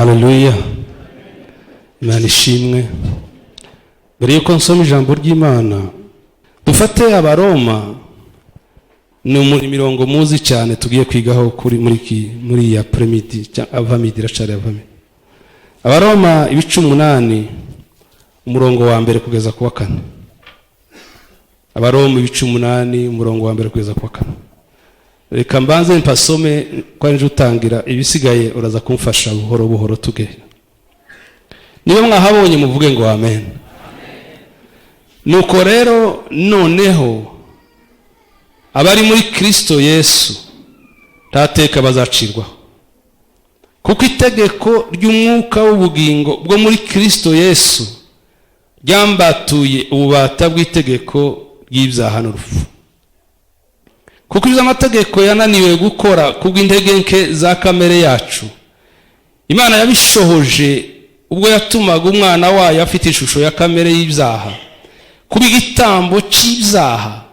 Haleluya. Imana ishimwe. Mbere yuko nsoma ijambo ry'Imana, dufate Abaroma, ni mirongo muzi cyane tugiye kwigaho kuri muri ya premidi avamidi racari avami. Abaroma 18 umurongo wa mbere kugeza ku wa 4. Abaroma 18 umurongo wa mbere kugeza ku wa 4. Reka mbanze mpasome kwa nje utangira, ibisigaye uraza kumfasha buhoro buhoro tuge. Niyo mwahabonye muvuge ngo amen. Nuko rero noneho abari muri Kristo Yesu nta teka bazacirwaho, kuko itegeko ry'umwuka w'ubugingo bwo muri Kristo Yesu ryambatuye ububata bw'itegeko ry'ibyaha n'urupfu. Kuko ibyo amategeko yananiwe gukora kubw'intege nke za kamere yacu, Imana yabishohoje ubwo yatumaga umwana wayo afite ishusho ya kamere y'ibyaha, kuba igitambo cy'ibyaha,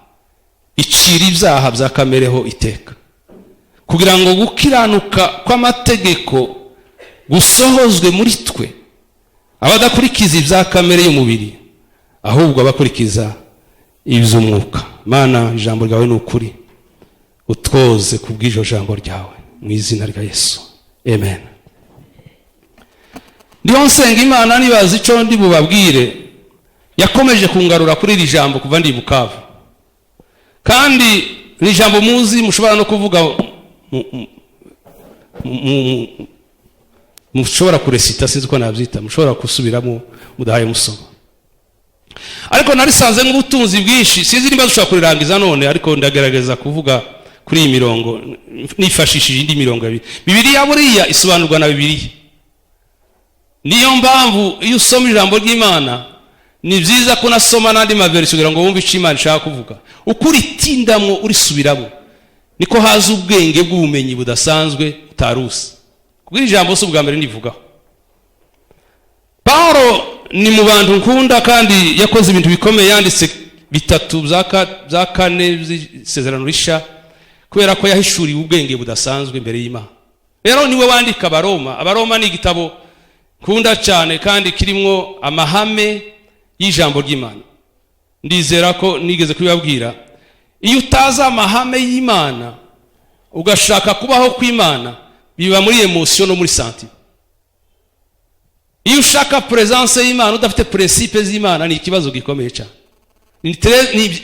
icira ibyaha bya kamereho iteka, kugira ngo gukiranuka kw'amategeko gusohozwe muri twe, abadakurikiza ibya kamere y'umubiri, ahubwo abakurikiza iby'umwuka. Mana, ijambo ryawe ni ukuri, utwoze kubw'iryo jambo ryawe mu izina rya Yesu, amen. Ndiho nsenga Imana nibaza icyo ndi bubabwire, yakomeje kungarura kuri iri jambo kuva ndi Bukavu, kandi ni jambo muzi mushobora no kuvuga mushobora kuresita, sinzi ko nabyita, mushobora kusubiramo mudahaye musoma. Ariko narisanze nk'ubutunzi bwinshi, sinzi niba dushobora kurirangiza none, ariko ndagerageza kuvuga kuri iyi mirongo nifashishije indi mirongo abiri. Bibiliya buriya isobanurwa na Bibiliya. Niyo mpamvu iyo usoma ijambo ry'Imana ni byiza ko nasoma n'andi maverisi kugira ngo wumve icyo Imana ishaka kuvuga. Ukuri tindamwo urisubiramo, niko haza ubwenge bw'ubumenyi budasanzwe utarusi. Kuko iri jambo si ubwa mbere ndivugaho. Paulo ni mu bantu nkunda kandi yakoze ibintu bikomeye, yanditse 3 za 4 z'isezerano risha, kubera ko yahishuriye ubwenge budasanzwe imbere y'Imana. Rero niwe wandika Abaroma. Abaroma ni igitabo nkunda cyane kandi kirimo amahame y'ijambo ry'Imana. Ndizera ko nigeze kubibabwira, iyo utaza amahame y'Imana ugashaka kubaho kw'Imana, biba muri emotion no muri sentiment. Iyo ushaka presence y'Imana udafite principe z'Imana, ni ikibazo gikomeye cyane.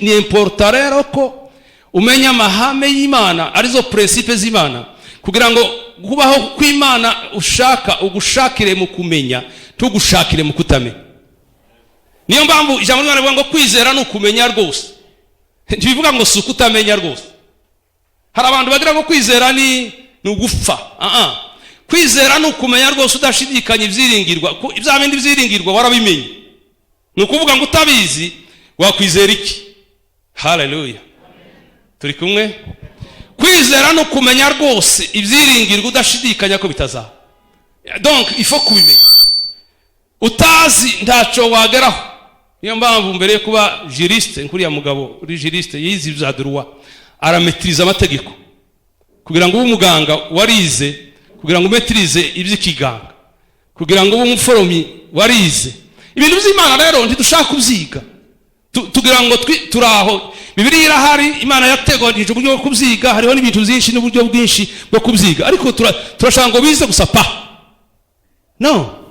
Ni important rero ko umenya amahame y'Imana arizo principe z'Imana, kugira ngo kubaho kw'Imana ushaka ugushakire mu kumenya, tugushakire mu kutamenya. Niyo mpamvu ijambo ry'Imana rivuga ngo kwizera no kumenya rwose. Ntibivuga ngo suku utamenya rwose. Hari abantu bagira ngo kwizera ni ugupfa. Kwizera no kumenya rwose udashidikanya ibyiringirwa. Ibya bindi byiringirwa warabimenye. Ni ukuvuga ngo utabizi wakwizera iki? Haleluya. Turi kumwe? Kwizera no kumenya rwose ibyiringirwa udashidikanya ko bitazaba. Donc il faut kubimenya. Utazi ntaco wageraho. Niyo mpamvu mbere kuba juriste, nkuriya mugabo uri juriste yize ibya droit, arametriza amategeko, kugira ngo umuganga warize, kugira ngo umetrize iby'ikiganga, kugira ngo umuforomi warize. Ibintu by'Imana rero ntidushaka kubyiga, tugira ngo turaho. Bibiliya irahari, Imana yateganyije uburyo bwo kubyiga, hariho n'ibintu byinshi n'uburyo bwinshi bwo kubyiga, ariko turashaka ngo bize gusa pa. No.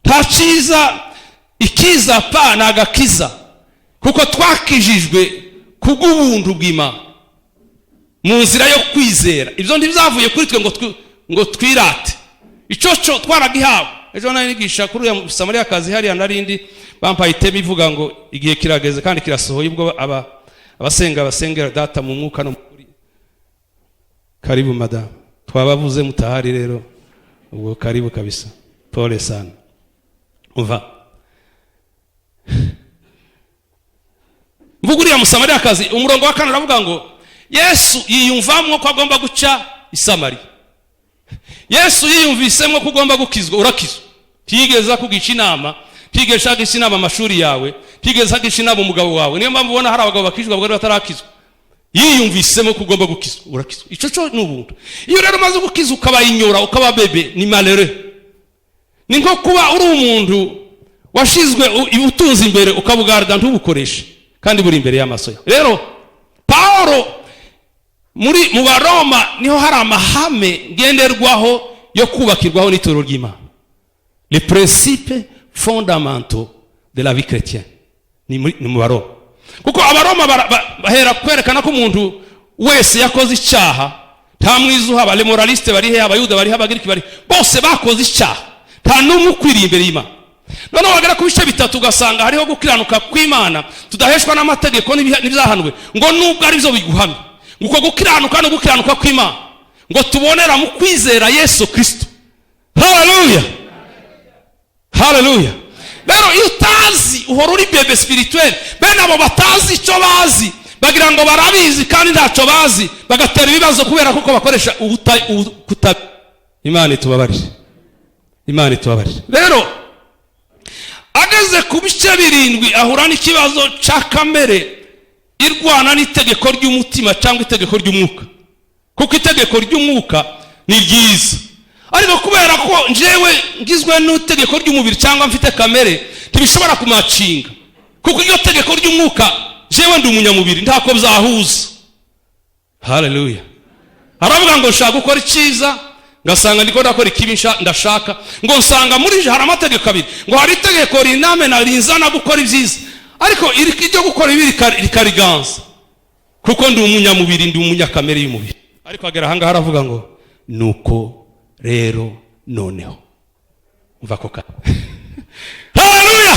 Tachiza ikiza pa nagakiza, kuko twakijijwe kubw'ubuntu bw'Imana mu nzira yo kwizera. Ibyo ndibyavuye kuri twe ngo twirate, icoco twaragihawe. Ejo nanigisha kuri ya Samariya kazi hari narindi bampaye iteme ivuga ngo igihe kirageze kandi kirasohoye, ubwo abasengera data mu mwuka no muri. Karibu madam, twabavuze mutahari rero, ubwo karibu kabisa, pole sana. Uva mvuguriya Musamariya kazi, umurongo wa 4 uravuga ngo Yesu yiyumvamwo ko agomba guca Isamariya. Yesu yiyumvisemo ko ugomba gukizwa, urakizwa. Tigeza kugica inama, tigeza kugica inama amashuri yawe, tigeza kugica inama umugabo wawe. Niyo mpamvu ubona hari abagabo bakijwa abagore batarakizwa. Yiyumvisemo ko ugomba gukizwa, urakizwa. Ico cyo n'ubuntu. Iyo rero maze gukizwa ukabayinyora ukaba bebe, ni malheureux. ni nko kuba uri umuntu washizwe ubutunzi imbere ukabugarda ntubukoreshe kandi buri imbere y'amaso yawe. Rero Paulo mu Baroma niho hari amahame ngenderwaho yo kubakirwaho n'itoro ry'Imana, les principes fondamentaux de la vie chrétienne. Ni mu Baroma, kuko Abaroma bahera kwerekana ko umuntu wese yakoze icyaha nta mwiza uhaba, les moralistes bari he, abayuda bari he, abagiriki bari, bose bakoze icyaha, nta n'umwe ukwiriye imbere y'Imana. Noneho wagera ku bice bitatu ugasanga hariho gukiranuka kw'Imana tudaheshwa n'amategeko n'ibyahanuwe, ngo nubwo ari byo biguhamye, nguko gukiranuka no gukiranuka kw'Imana ngo tubonera mu kwizera Yesu Kristo. Haleluya, haleluya. Rero iyo utazi uhora uri bebe spirituel, bene abo batazi icyo bazi bagira ngo barabizi kandi ntacyo bazi, bagatera ibibazo kubera kuko bakoresha Imana itubabarire, Imana itubabarire. Rero ageze ku bice 7 ahura n'ikibazo cya kamere irwana n'itegeko ry'umutima cyangwa itegeko ry'umwuka, kuko itegeko ry'umwuka ni ryiza, ariko kubera ko njewe ngizwe n'itegeko ry'umubiri cyangwa mfite kamere ntibishobora kumacinga, kuko iyo tegeko ry'umwuka jewe ndi umunyamubiri ntako byahuza. Haleluya. Aravuga ngo nshaka gukora icyiza ngasanga ndiko ndakora ikibi ndashaka, ngo nsanga muri je hari amategeko abiri, ngo hari itegeko riname na rinzana gukora ibyiza, ariko iryo gukora ibi rikariganza, kuko ndi umunyamubiri, ndi umunyakamere y'umubiri. Ariko agera hanga haravuga ngo nuko rero noneho umva ko ka haleluya.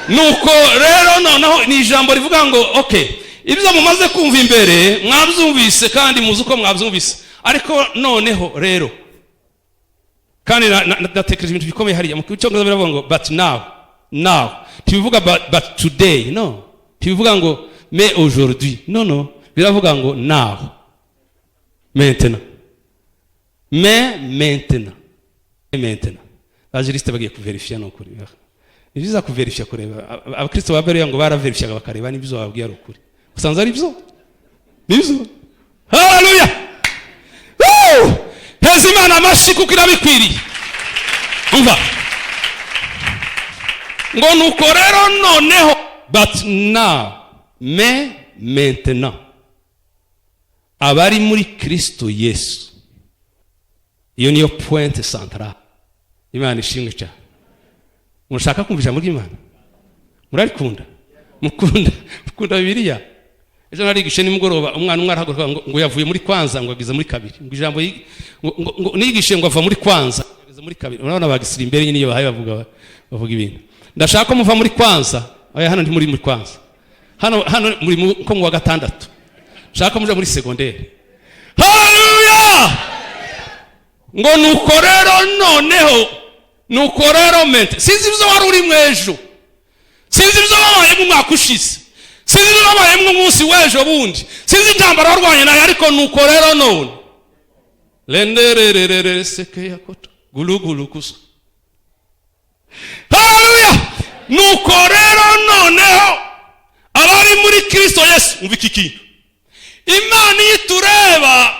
Nuko rero noneho ni ijambo rivuga ngo okay, ibyo mumaze kumva imbere mwabyumvise kandi muzi uko mwabyumvise, ariko noneho rero kandi natekereje ibintu bikomeye hariya mu cyongereza biravuga ngo but now tibivuga but today, no, tibivuga ngo mais aujourd'hui, no, biravuga ngo now, maintenant, abajuriste bagiye kuverifya no kuri, ni byiza kuverifya kureba. Abakristo babere ngo baraverifyaga bakareba n'ibyo babwiye ari ukuri, usanze ari byo nibyo. Haleluya. Heza Imana amashi kuko irabikwiriye. Umva ngo nuko rero noneho but now, mais maintenant, abari muri Kristo Yesu. Iyo niyo point centrale. Imana ishimwe cyane. Mushaka kumva ijambo ry'Imana? Murarikunda? Mukunda Bibiliya? Ejo narigishe nimugoroba umwana umwe arahaguruka ngo yavuye muri kwanza ngo agize muri kabiri. Ngo ijambo ngo nigishe ngo ava muri kwanza agize muri kabiri. Urabona bagisira imbere nyine bahaye bavuga ibintu. Ndashaka ko muva muri kwanza. Aya hano ndi muri kwanza. Hano muri ko mu wa gatandatu. Ndashaka muja muri secondaire. Haleluya! Ngo nuko rero noneho, nuko rero mente. Sinzi ibyo wari uri mwejo. Sinzi ibyo wabaye mu mwaka ushize. Sinzi ibyo wabaye mu munsi w'ejo bundi. Sinzi intambara warwanye nayo, ariko nuko rero none. Lenderererere seke yakoto. Gulugulu kusa. Haleluya! Nuko rero noneho abari muri Kristo Yesu, umva iki kintu. Imana yitureba,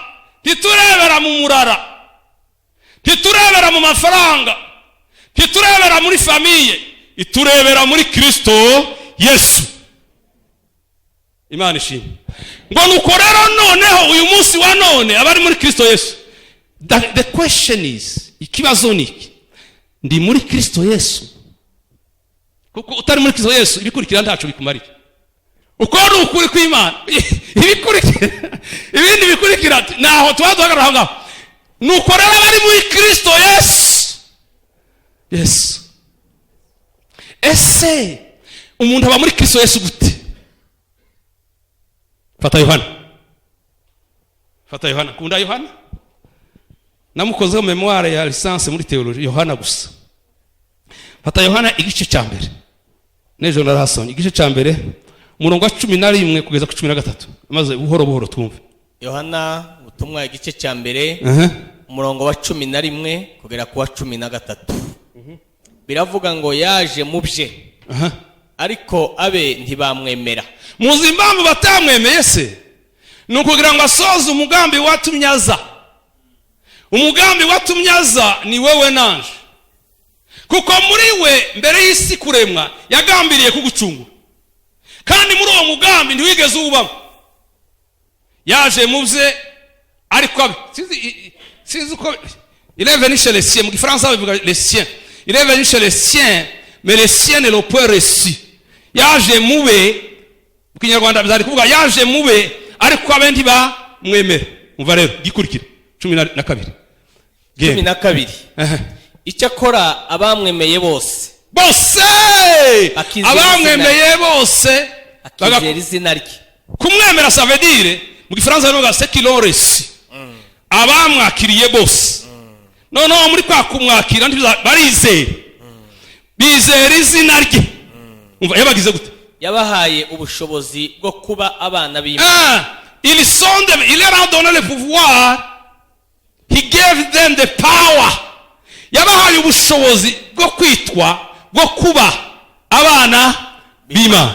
ntiturebera mu murara, ntiturebera mu mafaranga, ntiturebera muri famiye, iturebera muri Kristo Yesu. Imana ishimwe. Ngo nuko rero noneho uyu munsi wa none abari muri Kristo Yesu, the question is, ikibazo niki? Ndi muri Kristo Yesu. Kuko utari muri Kristo Yesu ibikurikira ntacu bikumariye. Uko ari ukuri kw'Imana ibikurikira ibindi bikurikira naho twaduhagarara aho ngaho. Nuko rero abari muri Kristo Yesu. Yes. Ese umuntu aba muri Kristo Yesu gute? Fata Yohana. Kunda Yohana? Namukozeho memoire ya licence muri theologie Yohana gusa. Fata Yohana igice cya mbere. Nejo narasonye igice cya mbere umurongo wa 11 kugeza ku 13. Maze buhoro twumve. Yohana ubutumwa igice cya mbere umurongo wa 11 kugera ku wa 13. Biravuga ngo yaje mu bye. Ariko abe ntibamwemera. Muzi impamvu batamwemeye se? Nukugira ngo asoze umugambi watumyaza. Umugambi watumyaza ni wewe nanje. kuko muri we mbere y'isi kuremwa yagambiriye kugucungura, kandi muri uwo mugambi ntiwigeze ubamo. Yaje mu bye ariko abe sinzi uko il est venu chez les siens, mu gifaransa bivuga les siens, il est venu chez les siens mais les siens ne l'ont pas reçu. Yaje mu be, mu kinyarwanda bizari kuvuga yaje mu be ariko abe ntibamwemera. Umva rero gikurikira 12 12. Icyakora abamwemeye bose abamwemeye bose akizera izina rye. Kumwemera ça veut dire mu gifaransa bivuga c'est qu'ils l'ont reçu. Abamwakiriye bose noneho muri kwa kumwakira barizera, bizera izina rye. Umva yabagize gute? Yabahaye ubushobozi bwo kuba abana b'Imana. Il leur a donné le pouvoir. He gave them the power. Yabahaye ubushobozi bwo kwitwa, bwo kuba abana b'Imana.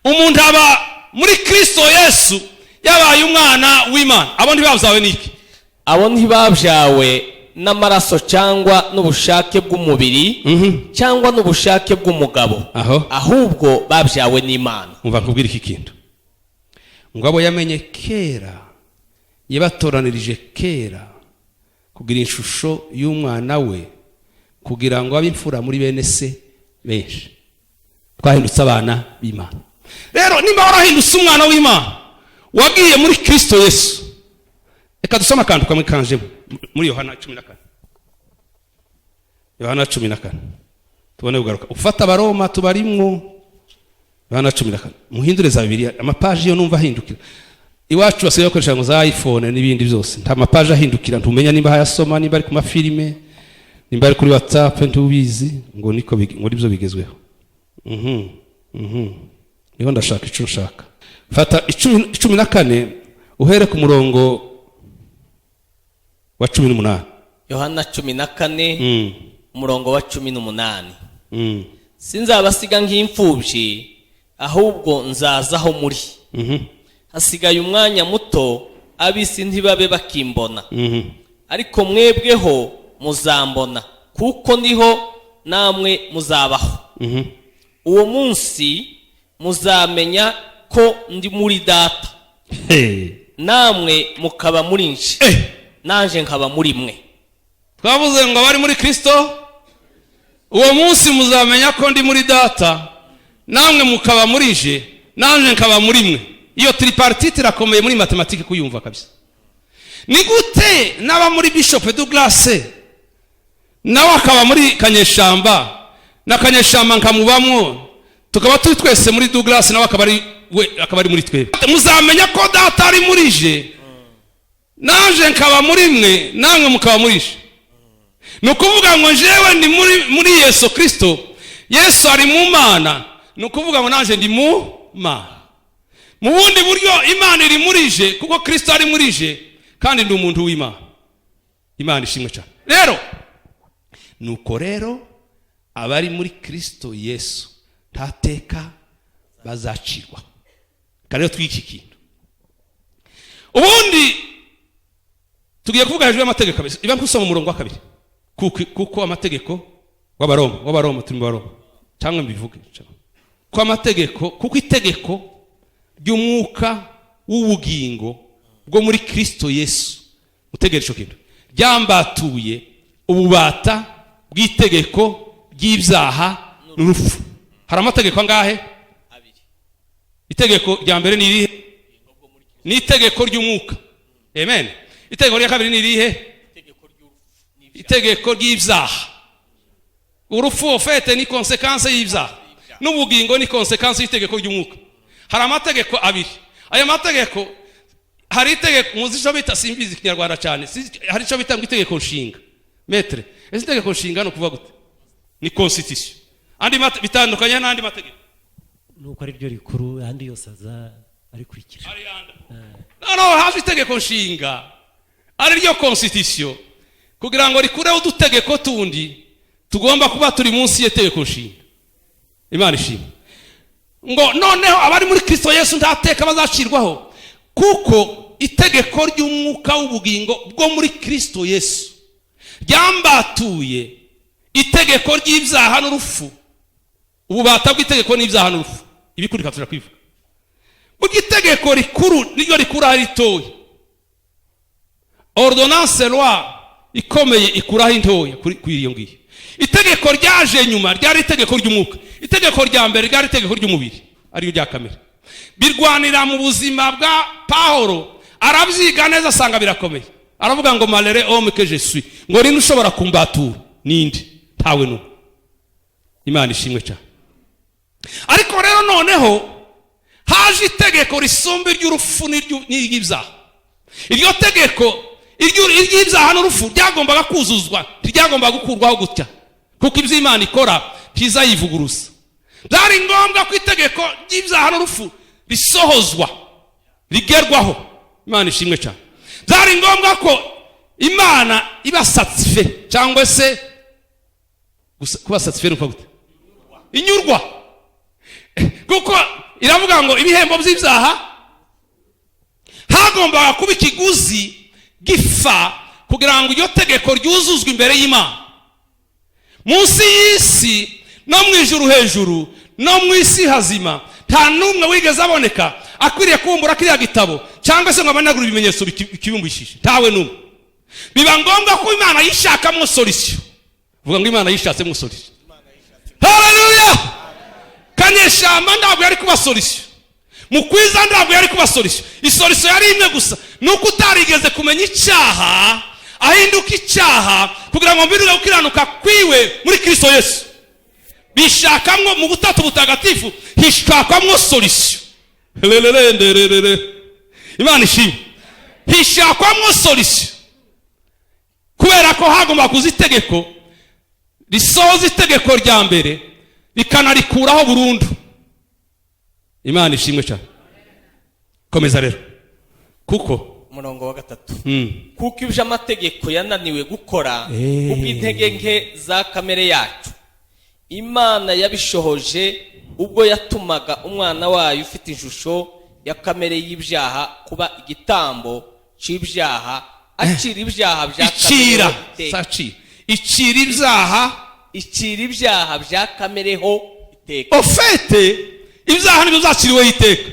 Umuntu aba muri Kristo Yesu yabaye umwana w'Imana. Abo ntibabyawe n'iki? Abo ntibabyawe n'amaraso cyangwa n'ubushake bw'umubiri cyangwa n'ubushake bw'umugabo, ahubwo babyawe n'Imana. Umva nkubwira iki kintu, ngo abo yamenye kera yabatoranirije kera kugira ishusho y'umwana we, kugira ngo abe imfura muri bene se benshi. Twahindutse abana b'Imana. Rero nimba warahindutse umwana w'Imana, wagiye muri Kristo Yesu. Reka dusoma akantu kamwe kanje muri Yohana 14. Yohana 14 tubone kugaruka. Ufata Abaroma tubarimwo. Yohana 14 muhindure za Bibiliya, amapaji yo numva ahindukira. Iwacu basigaye bakoresha ngo za iPhone n'ibindi byose, nta mapaji ahindukira, ntumenya nimba hayasoma, nimba ari ku mafilime, nimba ari kuri WhatsApp, ntubizi. Ngo niko ngo nibyo bigezweho. Niho ndashaka icyo nshaka. Fata 14 uhere ku murongo wa 18. Yohana 14 umurongo wa 18. Sinzabasiga nk'imfubyi, ahubwo nzazaho muri. Hasigaye umwanya muto, abisi ntibabe bakimbona, ariko mwebweho muzambona, kuko ndiho namwe muzabaho. Uwo munsi muzamenya ko ndi muri Data, namwe mukaba muri nje, nanje nkaba muri mwe. Twavuze ngo abari muri Kristo, uwo munsi muzamenya ko ndi muri Data, namwe mukaba muri nje, nanje nkaba muri mwe. Iyo tripartite irakomeye muri matematike kuyumva kabisa. Ni gute naba muri Bishop Douglas nawe akaba muri Kanyeshamba, na Kanyeshamba nkamubamwo, tukaba turi twese muri Douglas nawe akaba ari muri twe. Muzamenya ko Data ari muri je, nanje nkaba muri mwe, namwe mukaba muri je. Nukuvuga ngo jewe ndi muri Yesu Kristo, Yesu ari mu Mana, nukuvuga ngo nanje ndi mu Mana. Mu bundi buryo Imana iri muri je, kuko Kristo ari muri je, kandi ndi umuntu w'Imana. Imana ishimwe cyane. Rero nuko rero abari muri Kristo Yesu nta teka bazacirwaho. Kandi twiki kintu ubundi tugiye kuvuga hejuru y'amategeko kabisa. Iba kusoma umurongo wa 2, kuko amategeko w'Abaroma turi mu Baroma, cyangwa mbivuge ko amategeko, kuko itegeko ry'umwuka w'ubugingo bwo muri Kristo Yesu, utegereje kintu ryambatuye ububata bw'itegeko ry'ibyaha n'urupfu. Hari amategeko angahe? 2. Itegeko rya mbere ni irihe? Ni itegeko ry'umwuka. Amen. Itegeko rya kabiri ni irihe? Itegeko ry'ibyaha. Urupfu ofete ni konsekanse y'ibyaha, n'ubugingo ni konsekanse y'itegeko ry'umwuka. Hari amategeko 2. Aya mategeko, hari itegeko muzisho bita, simbizi Kinyarwanda cyane, hari cyo bita itegeko nshinga. Metre, ese itegeko nshinga no kuvuga gute? Ni constitution. Andi bitandukanye n'andi mategeko. Nuko ari ryo rikuru, andi yose ari kwikira. No, hafi itegeko nshinga ari ryo constitution, kugira ngo rikureho udutegeko tundi tugomba kuba turi munsi y'itegeko nshinga. Imana ishimwe. Ngo noneho abari muri Kristo Yesu nta teka bazacirwaho, kuko itegeko ry'umwuka w'ubugingo bwo muri Kristo Yesu ryambatuye itegeko itegeko ry'ibyaha n'urupfu, ububata bw'itegeko n'ibyaha n'urupfu, ibikurika tuja kwivuga. Burya itegeko rikuru niryo rikuraho ritoya. Ordonnance loi ikomeye ikuraho intoya kuri iyo ngiyo. Itegeko ryaje nyuma ryari itegeko ry'umwuka. Itegeko rya mbere ryari itegeko ry'umubiri, ariyo rya kamere. Birwanira mu buzima bwa Paulo, arabyiga neza asanga birakomeye. Aravuga ngo malere homme que je suis, ngo rino ushobora kumbatura ninde? Ntawe n'umwe. Imana ishimwe cyane. Ariko rero noneho haje itegeko risumba iry'urupfu n'iry'ibyaha. Iryo tegeko iry'ibyaha n'urupfu ryagombaga kuzuzwa, ryagombaga gukurwaho gutya, kuko ibyo Imana ikora ntizayivuguruza. Byari ngombwa ko itegeko ry'ibyaha n'urupfu risohozwa, rigerwaho. Imana ishimwe cyane. Byari ngombwa ko Imana iba satisfait, cyangwa se kuba satisfait nuko gute, inyurwa. Kuko iravuga ngo ibihembo by'ibyaha hagombaga kuba ikiguzi gifa kugira ngo iryo tegeko ryuzuzwe imbere y'Imana. Munsi y'isi no mu ijuru hejuru no mu isi hazima nta numwe wigeze aboneka akwiriye kumbura kiriya gitabo cyangwa se ngo abanagura ibimenyetso bikibumbishije, ntawe numwe. Biba ngombwa ko Imana yishakamo solution. Vuga ngo Imana yishatsemo solution. Haleluya! Kanyeshamba ntabwo yari kuba solution, mukwiza ntabwo yari kuba solution. Isolution yari imwe gusa, nuko utarigeze kumenya icyaha ahinduka icyaha kugira ngo mbirire gukiranuka kwiwe muri Kristo Yesu. Bishakamwo mu butatu butagatifu hishakwamwo solution. Imana ishimwe. Hishakwamwo solution kubera ko hagomba kuza itegeko risoza itegeko rya mbere rikanarikuraho burundu. Imana ishimwe cyane. Komeza rero. Kuko umurongo wa 3, kuko ibyo amategeko yananiwe gukora ubw'intege nke za kamere yacu, Imana yabishohoje ubwo yatumaga umwana wayo ufite ishusho ya kamere y'ibyaha kuba igitambo cy'ibyaha, acira ibyaha bya kamere icira ibyaha bya kamereho iteka. Ofete ibyaha nibyo zaciriweho iteka.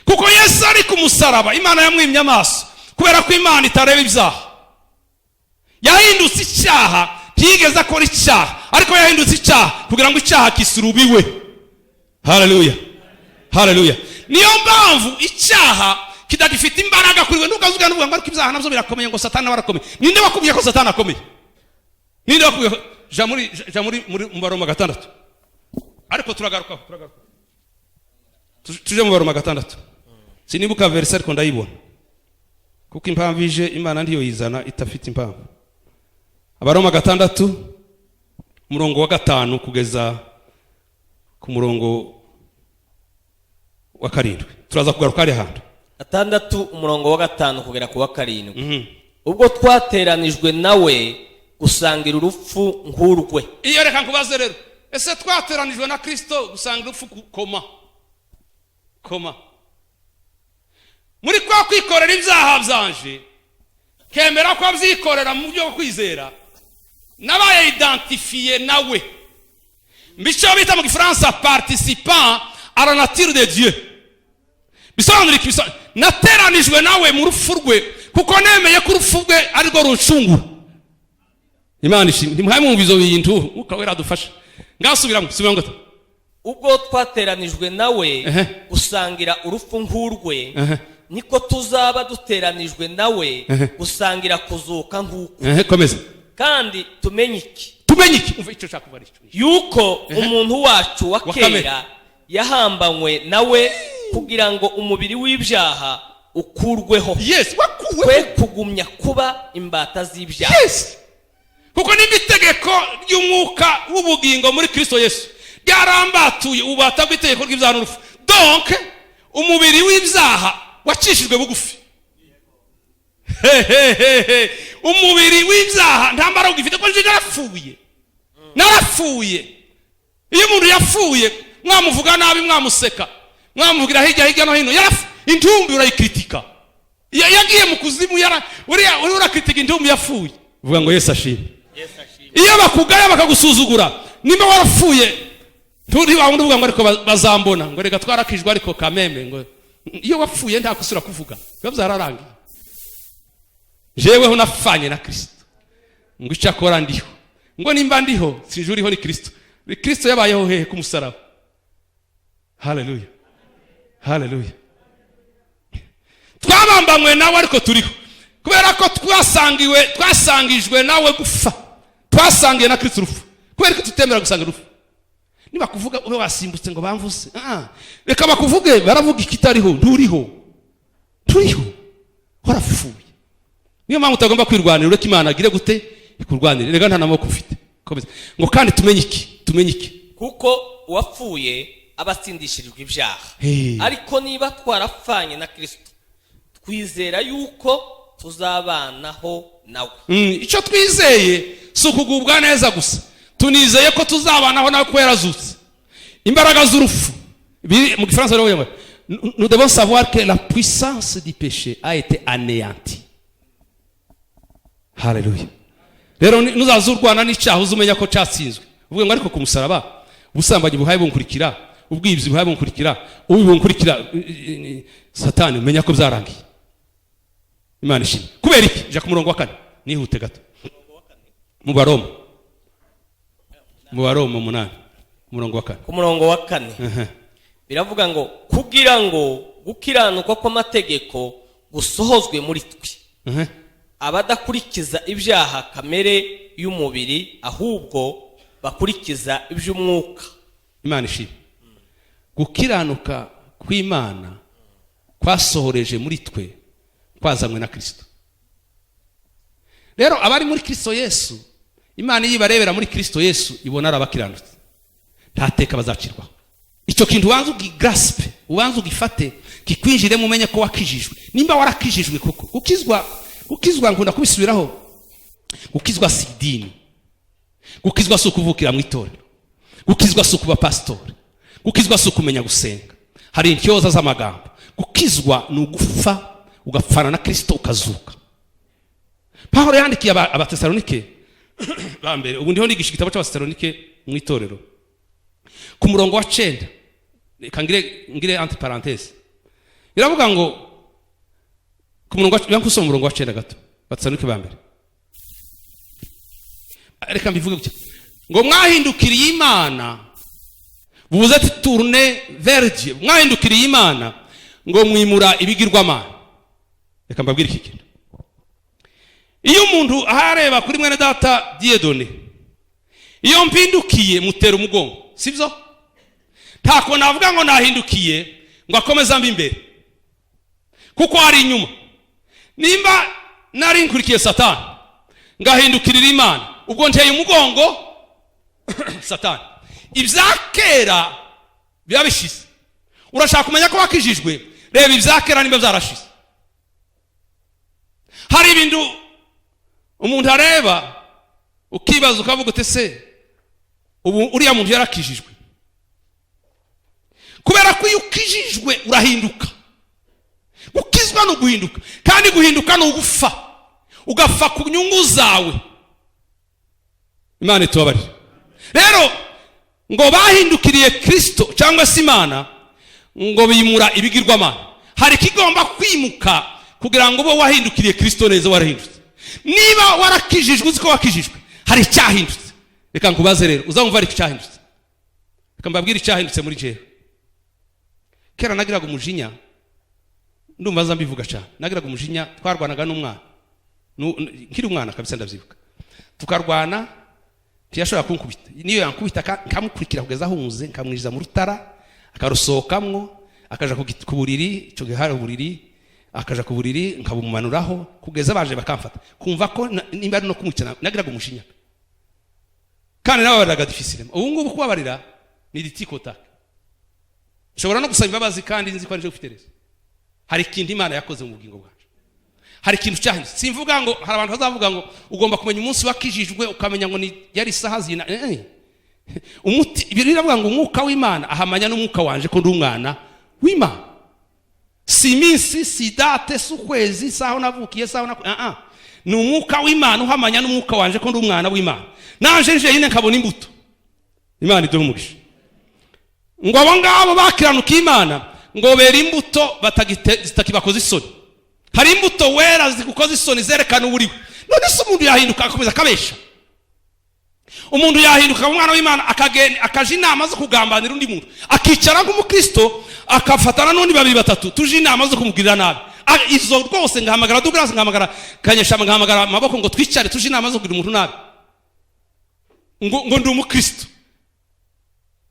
Kuko Yesu ari ku musaraba, Imana yamwimye amaso kubera ko Imana itareba ibyaha. Yahindutse icyaha, ntiyigeze akora icyaha, ariko yahindutse icyaha kugira ngo icyaha kisurubiwe. Haleluya, haleluya. Niyo mpamvu icyaha kidagifite imbaraga kuri we. Ntukazuga n'uvuga ngo ariko ibyaha nabyo birakomeye, ngo Satani barakomeye. Ninde wakubwiye ko Satani akomeye? Ninde wakubwiye ko ja muri Baroma 6? Ariko turagaruka tuje mu Baroma 6. Sinibuka verse ariko ndayibona, kuko impamvu ije Imana ndiyo yizana itafite impamvu. Abaroma 6 umurongo wa 5 kugeza ku murongo wa 7. Turaza kugaruka ari handi. 6 umurongo wa 5 kugera ku wa 7. Ubwo twateranijwe nawe gusangira urupfu nk'urwe. Iyo reka nkubaze rero, ese twateranijwe na Kristo gusangira urupfu koma muri kwa kwikorera ibyaha byanje, kemera ko abyikorera mu byo kwizera, nabaye identifié nawe. Mbicho bita mu Gifaransa participant à la nature de Dieu. Bisobanura iki? Nateranijwe nawe mu rupfu rwe kuko nemeye ko urupfu rwe ari rwo runcungura. Imana ishimwe. Ntimwaye mwumvizo bintu ukawera dufasha. Ngasubiramo ngo ubwo twateranijwe nawe gusangira urupfu nk'urwe, niko tuzaba duteranijwe nawe gusangira kuzuka nk'uko. Komeza. Kandi tumenye iki? Umva icyo nshaka kuvuga icyo. Yuko umuntu wacu wa kera yahambanywe nawe kugira ngo umubiri w'ibyaha ukurweho. Yes, wakuweho. Kwe kugumya kuba imbata z'ibyaha. Yes. Kuko n'itegeko ry'umwuka w'ubugingo muri Kristo Yesu ryarambatuye ububata bw'itegeko ry'ibyaha n'urupfu. Donc umubiri w'ibyaha wacishijwe bugufi. Umubiri w'ibyaha nta mbaraga ugifite ko narapfuye. Iyo umuntu yapfuye mwamuvuga nabi, mwamuseka, mwamuvugira hirya no hino, intumbi urayikritika. Yagiye mu kuzimu, uri urakritika intumbi yapfuye. Vuga ngo Yesu ashimwe. iyo bakugaya bakagusuzugura nimba warapfuye turi wa wundi uvuga ngo ariko bazambona ngo reka twarakijwe ariko kameme ngo iyo wapfuye nta kusura kuvuga biba byararangiye. Jeweho nafanye na Kristo ngo icyakora ndiho ngo nimba ndiho sinjuriho ni Kristo. Kristo yabayeho hehe ku musaraba? Haleluya, haleluya. Twabambanywe nawe ariko turiho kubera ko twasangijwe nawe gufa. Twasangiye na Kristo urupfu kubera ko tutemera gusanga urupfu. Niba kuvuga ube wasimbutse ngo bamvuze, reka bakuvuge baravuga ikitariho, nturiho, turiho, warapfuye. Niyo mpamvu utagomba kwirwanira ureke Imana agire gute ikurwanire. Rega nta namoko ufite ngo kandi tumenye iki kuko uwapfuye abatsindishirijwe ibyaha. Ariko niba twarapfanye na Kristo twizera yuko tuzabanaho nawe. Icyo twizeye si ukugubwa neza gusa, tunizeye ko tuzabanaho nawe ko yarazutse. Imbaraga z'urupfu mu Gifaransa rero nous devons savoir que la puissance du péché a été anéantie. Haleluya. Rero nuzazurwana n'icyaha uzumenya ko cyatsinzwe. Uvuga ngo ariko ku musaraba ubusambanyi buhaye bunkurikira, ubwibzi buhaye bunkurikira, ubunkurikira Satani, umenya ko byarangiye. Imana ishimwe. Kubera iki? Ja ku murongo wa 4 nihute gato. Mu Baroma 8 umurongo wa 4. Ku murongo wa 4 biravuga ngo kugira ngo gukiranuka kw'amategeko gusohozwe muri twe, abadakurikiza ibyaha kamere y'umubiri ahubwo bakurikiza iby'umwuka. Imana ishimwe. Gukiranuka kw'Imana kwasohoreje muri twe kwazanywe na Kristo. Rero abari muri Kristo Yesu, Imana yibarebera muri Kristo Yesu ibona arabakiranutse, nta teka bazacirwaho. Icyo kintu ubanza ugigraspe, ubanza ugifate, kikwinjire mu menye ko wakijijwe. Nimba warakijijwe kuko ukizwa nkunda kubisubiraho, ukizwa si idini, ukizwa si ukuvukira mu itorero, ukizwa si ukuba pastori, ukizwa si ukumenya gusenga. Hari intyoza z'amagambo. Ukizwa ni ugufa ugapfana na Kristo ukazuka. Pawulo yandikiye abatesalonike bambere, ubu ndiho ndigisha igitabo cy'abatesalonike mu itorero ku murongo wa 9, reka ngire entre parenthèse, iravuga ngo ku murongo yankusoma umurongo wa 9 gato, abatesalonike bambere, reka mbivuge gutya ngo mwahindukiriye Imana, buze ati tourner vers Dieu, mwahindukiriye Imana ngo mwimura ibigirwamana. Reka mbabwire iki kintu. Iyo umuntu ahareba kuri mwene data Diedone, iyo mpindukiye mutera umugongo, sibyo? Ntako navuga ngo nahindukiye ngo akomeza mbi imbere, kuko ari inyuma. Nimba nari nkurikiye Satani ngahindukirira Imana, ubwo nteye umugongo Satani. Ibyakera biba bishize. Urashaka kumenya ko wakijijwe, reba ibyakera nimba byarashize. Hari ibintu umuntu areba ukibaza ukavuga uti se ubu uriya muntu yarakijijwe? Kubera ko iyo ukijijwe urahinduka. Gukizwa no guhinduka, kandi guhinduka no ugufa, ugafa ku nyungu zawe. Imana itubabarire. Rero ngo bahindukiriye Kristo cyangwa se Imana ngo bimura ibigirwamana. Hari kigomba kwimuka kugira ngo bo wahindukiriye Kristo neza warahindutse. Niba warakijijwe uziko wakijijwe, hari icyahindutse. Reka nkubaze rero, uzamva ari icyahindutse. Reka mbabwire icyahindutse muri jewe. Kera nagiraga umujinya, ndumva zambivuga cyane. Nagiraga umujinya, twarwanaga n'umwana. Nkiri umwana kabisa ndavyibuka. Tukarwana, ntiyashobora kunkubita. Niyo yankubita nkamukurikira kugeza ahunze, nkamwinjiza mu rutara, akarusohokamwo, akaja ku buriri, ico gihari uburiri, akaja ku buriri nkabumanuraho kugeza baje bakamfata. Kumva ko nimba ari no kumukina, nagiraga umujinya. Kandi nawe baraga difficile. Ubu ngubu kubabarira ni ditiko. Nshobora no gusaba imbabazi kandi nzi ko ari cyo ufitereza. Hari ikintu Imana yakoze mu bugingo bwacu. Hari ikintu cyahindutse. Simvuga ngo hari abantu bazavuga ngo ugomba kumenya umunsi wakijijwe ukamenya ngo ni yari isaha zina. Umuti biravuga ngo umwuka w'Imana ahamanya n'umwuka wanje ko ndi umwana w'Imana. Si minsi, si date, si ukwezi, saho navukiye, saho ni umwuka w'Imana uhamanya n'umwuka wanje ko ndi umwana w'Imana. Nanje nje nyine nkabona imbuto. Imana iduhe umugisha. Ngo abo ngabo bakiranuka Imana ngo bera imbuto zitakibakoza isoni. Hari imbuto wera zikukoza isoni zerekana uburiwe. None se umuntu yahinduka akomeza akabesha? Umuntu yahinduka umwana w'Imana akaje inama zo kugambanira undi muntu, akicara nk'umukristo akafatana n'undi babiri batatu tuje inama zo kumugirira nabi. Izo rwose ngahamagara Douglas, ngahamagara Kanyesha, ngahamagara Maboko ngo twicare tuje inama zo kugira umuntu nabi. Ngo ndi umukristo.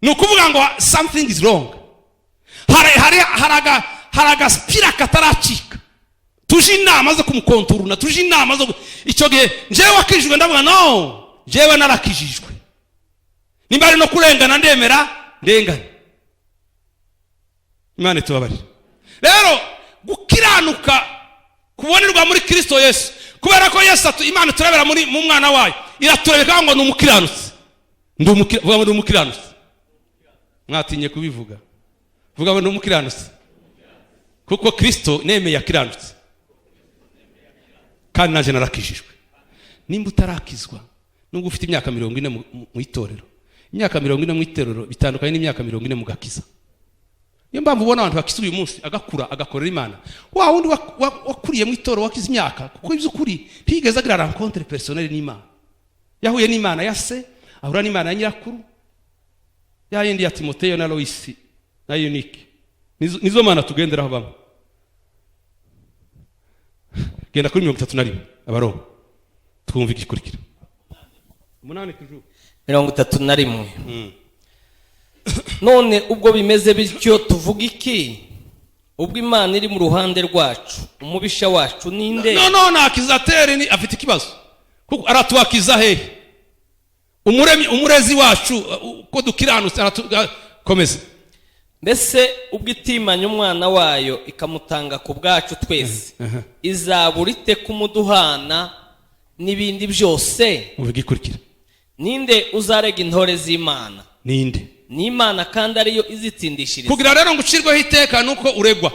Nukuvuga ngo something is wrong. Haraga spira kataracika. Tuje inama zo kumukonturuna, tuje inama zo icyo gihe njewe wakijijwe ndavuga no. Jewe narakijijwe. Nimba ari no kurengana ndemera ndengana. Imana itubabari. Rero gukiranuka kubonerwa muri Kristo Yesu. Kubera ko Yesu Imana turebera mu mwana wayo. Iraturebeka ngo ni umukiranutsi. Vuga ngo ni umukiranutsi. Mwatinye kubivuga. Vuga ngo ni umukiranutsi. Kuko Kristo nemeye akiranutsi. Kandi naje narakijijwe. Nimba utarakizwa nubwo ufite imyaka 40 mu itorero. Imyaka 40 mu itorero bitandukanye n'imyaka 40 mu gakiza. Niyo mpamvu ubona abantu bakiza uyu munsi agakura agakorera Imana. Wa wundi wakuriye mu itorero wakiza imyaka kuko iby'ukuri ntigeze agira rencontre personnelle n'Imana. Yahuye n'Imana ya se, ahura n'Imana ya nyirakuru. Ya yindi ya Timoteyo na Loisi na Unique. Nizo Mana tugenderaho bamwe. Genda kuri 31 Abaroma. Twumva igikurikira. 31. None ubwo bimeze bityo tuvuga iki? Ubwo Imana iri mu ruhande rwacu, umubisha wacu ninde? No nakizateri ni afite ikibazo. Kuko aratuwakiza hehe? Umurezi wacu ko dukiranutse komeza. Mbese ubwo itimanya umwana wayo ikamutanga ku bwacu twese, izaburite kumuduhana n'ibindi byose? Uvuga ikurikira. Ninde uzarega intore z'Imana? Ninde? Ni Imana kandi ariyo izitsindishiriza. Kugira rero ngo ucirweho iteka nuko uregwa.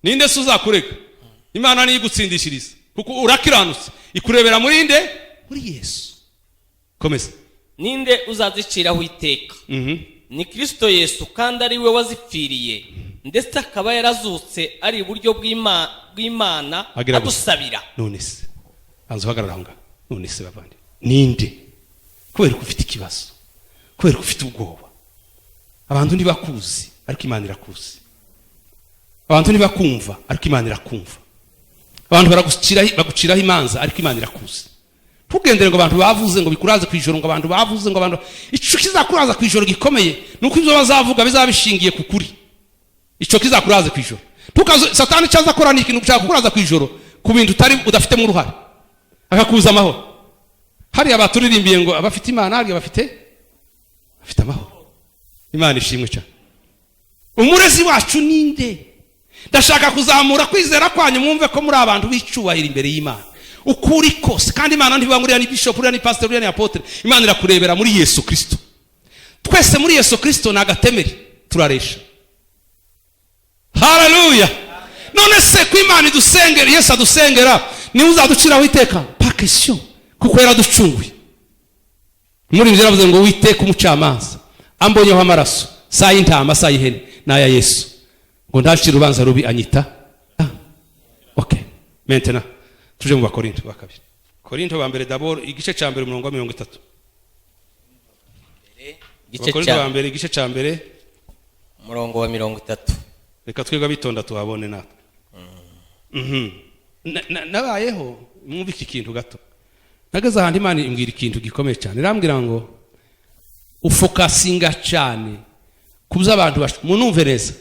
Ninde se uzakurega? Imana niyo igutsindishiriza. Kuko urakiranutse. Ikurebera muri nde? Muri Yesu. Komeza. Ninde uzaziciraho iteka? Ni Kristo Yesu kandi ari we wazipfiriye, ndetse akaba yarazutse ari iburyo bw'Imana adusabira. None se anzuhagarara ngo none se bavandi ninde? Kubera ko ufite ikibazo, kubera ko ufite ubwoba. Abantu ntibakuzi ariko Imana irakuzi. Abantu ntibakumva ariko Imana irakumva. Abantu baguciraho imanza ariko Imana irakuzi. Tugendere ngo abantu bavuze ngo bikuraze kwijoro, ngo abantu bavuze ngo abantu ico kizakuraza kwijoro gikomeye nuko ivyo bazavuga bizabishingiye ku kuri. Ico kizakuraze kwijoro. Satani cyaza korana ikintu cyaka kuraza kwijoro ku bintu udafite mu ruhare. Akakuza amahoro. Hari abaturirimbiye ngo abafite Imana hari abafite amahoro. Imana ishimwe cyane. Umurezi wacu ninde? Ndashaka kuzamura kwizera kwanyu mwumve ko muri abantu bicubahira imbere y'Imana. Ukuri kose kandi Imana ntibangurira ni bishop uriya ni pastor uriya ni apotre. Imana irakurebera muri Yesu Kristo. Twese muri Yesu Kristo nagatemeri turaresha. Haleluya. None se ko Imana idusengera, Yesu adusengera, ni uzaduciraho iteka? Pas question. Kuko yaraducunguye. Muri ibyo yaravuze ngo witeka umucamanza ambonyeho amaraso saa y'intama saa y'ihene n'aya Yesu ngo ndacira urubanza rubi anyita. Okay. Maintenant tuje mu Bakorinto ba kabiri. Korinto ba mbere d'abord igice cya mbere umurongo wa 30. Korinto ba mbere igice cya mbere umurongo wa 30. Reka twega bitonda tuhabone natwe. Nabayeho mwumva iki kintu gato. Nagaza handi Imana imbwira ikintu gikomeye cyane. Irambwira ngo ufokasinga cyane kubuza abantu munumve neza.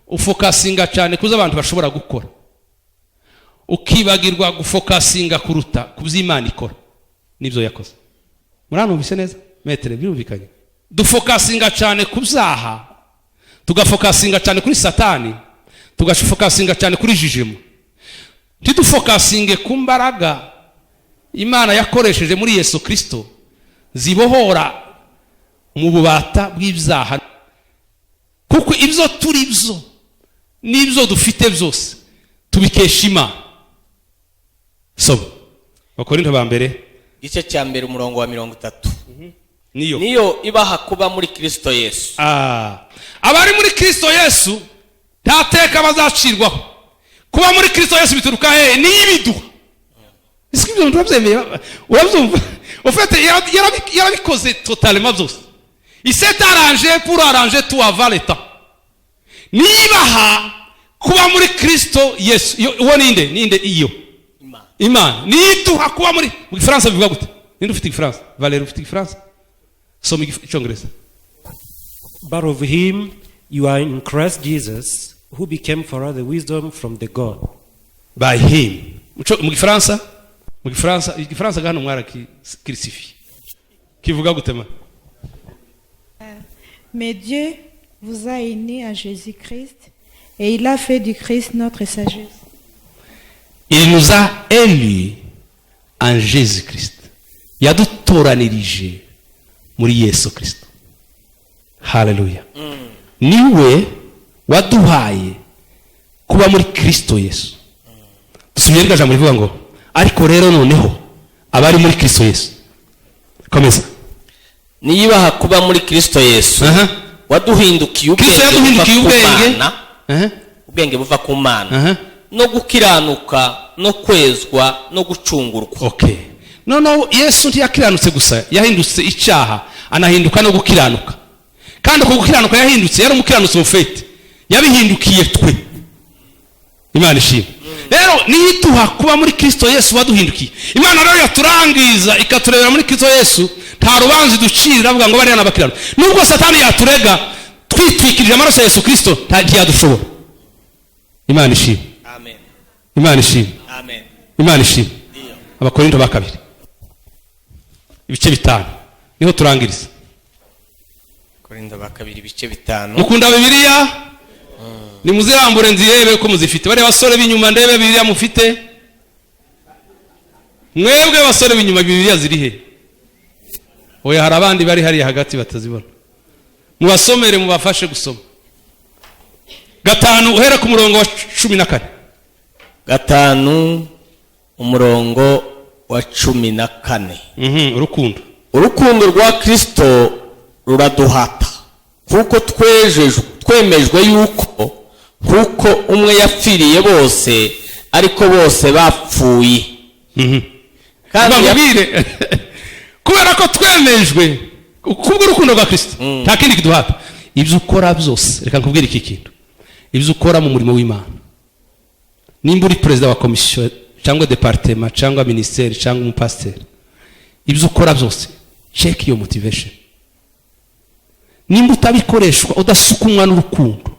Ufokasinga cyane kubuza abantu bashobora gukora. Ukibagirwa gufokasinga kuruta kubuza Imana ikora. Nibyo yakoze. Muranumvise neza? Metere birumvikanye. Dufokasinga cyane kuzaha. Tugafokasinga cyane kuri Satani. Tugafokasinga cyane kuri jijimo. Ntidufokasinge ku mbaraga Imana yakoresheje muri Yesu Kristo zibohora mu bubata bw'ibyaha. Kuko ibyo turi byo n'ibyo dufite byose tubikesha Imana. So Abakorinto ba mbere igice cya mbere umurongo wa 30. niyo ibaha kuba muri Kristo Yesu. Abari muri Kristo Yesu nta teka bazacirwaho. Kuba muri Kristo Yesu bituruka he? Ni ibiduha. Isi ibyo ntubyemeye urabyumva? Ufite yarabikoze totalement byose. Il s'est arrangé pour arranger tout avant le temps. Nibaha kuba muri Kristo Yesu. Uwo ninde iyo? Imana. Niduha kuba muri mu Faransa bivuga gute? Ninde ufite Faransa? Valérie ufite Faransa? Soma icyongereza. But of him you are in Christ Jesus, who became for us the wisdom from the God. By him. Mu Faransa? Mu Faransa gano mwara kirisifi. Kivuga gute ma? Mais Dieu vous a unis à Jésus-Christ et il a fait du Christ notre sagesse. Il nous a élus en Jésus-Christ. Yadutoranirije muri Yesu Kristo. Hallelujah. Niwe waduhaye kuba muri Kristo Yesu. Dusubire rya jambo rivuga ngo ariko rero noneho abari muri Kristo Yesu. Komeza. Nibaha kuba muri Kristo Yesu. Waduhindukiye ubwenge buva ku Mana. No gukiranuka no kwezwa no gucungurwa. Okay. No Yesu ntiyakiranutse gusa, yahindutse icyaha, anahinduka no gukiranuka. Kandi ko gukiranuka yahindutse, yari umukiranutse mufete. Yabihindukiye twe. Imana ishimwe. Rero niduha kuba muri Kristo Yesu waduhindukiye. Imana rero yaturangiza ikaturebera muri Kristo Yesu, nta rubanzi ducira avuga ngo bari n'abakirano. Nubwo Satani yaturega twitwikirije amaraso ya Yesu Kristo, ntagiyadushobora. Imana ishimwe. Amen. Imana ishimwe. Amen. Imana ishimwe. Abakorinto ba kabiri ibice 5 niho turangiriza. Korinto ba kabiri ibice 5. Mukunda Bibiliya? Ni muzirambure nzirebe ko muzifite. Bari basore b'inyuma ndebe Bibiliya mufite? Mwebwe basore b'inyuma Bibiliya ziri he? Oya hari abandi bari hari hagati batazibona. Mubasomere mubafashe gusoma. 5 uhera ku murongo wa 14. 5 umurongo wa 14. Urukundo rwa Kristo ruraduhata kuko twemejwe yuko kuko umwe yapfiriye bose ariko bose bapfuye. Kandi yabire kubera ko twemejwe kubwo urukundo rwa Kristo nta kindi kiduhata. Ibyo ukora byose reka nkubwire iki kintu. Ibyo ukora mu murimo w'Imana, nimba uri president wa commission cyangwa departement cyangwa ministère cyangwa umupasiteri, ibyo ukora byose check your motivation. Nimba utabikoreshwa udasukumwa n'urukundo.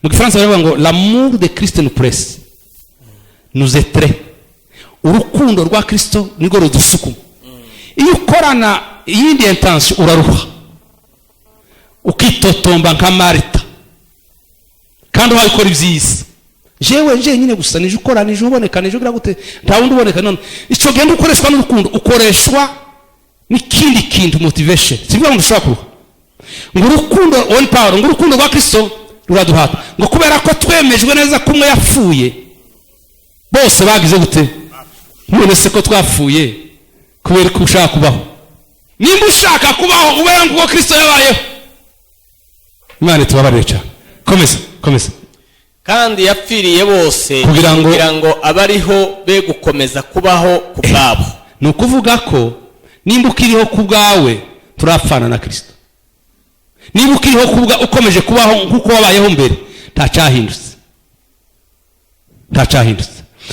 Mu Gifaransa baravuga ngo l'amour de Christ nous presse, nous étreint. Urukundo rwa Kristo nirwo rudusukuma. Iyo ukorana iyindi intention uraruha ukitotomba nka Marita kandi wabikora ibyiza. Jewe nyine gusa nije ukora nije uboneka nije ugira gute nta wundi uboneka none ico genda ukoreshwa n'urukundo ukoreshwa n'ikindi kintu motivation. Sibwo ngo ushaka kuruha ngo urukundo on power ngo urukundo rwa Kristo ruraduhata ngo kubera ko twemejwe neza kumwe yapfuye bose bagize gute none se ko twapfuye kubera ko ushaka kubaho. Nimba ushaka kubaho ubera ngo Kristo yabayeho. Imana tubabarire cyane. Komeza. Kandi yapfiriye bose kugira ngo abariho be gukomeza kubaho kubwabo. Ni ukuvuga ko nimba ukiriho kubwawe turapfana na Kristo. Nimba ukiriho kubwa ukomeje kubaho nkuko wabayeho mbere ntacyahindutse.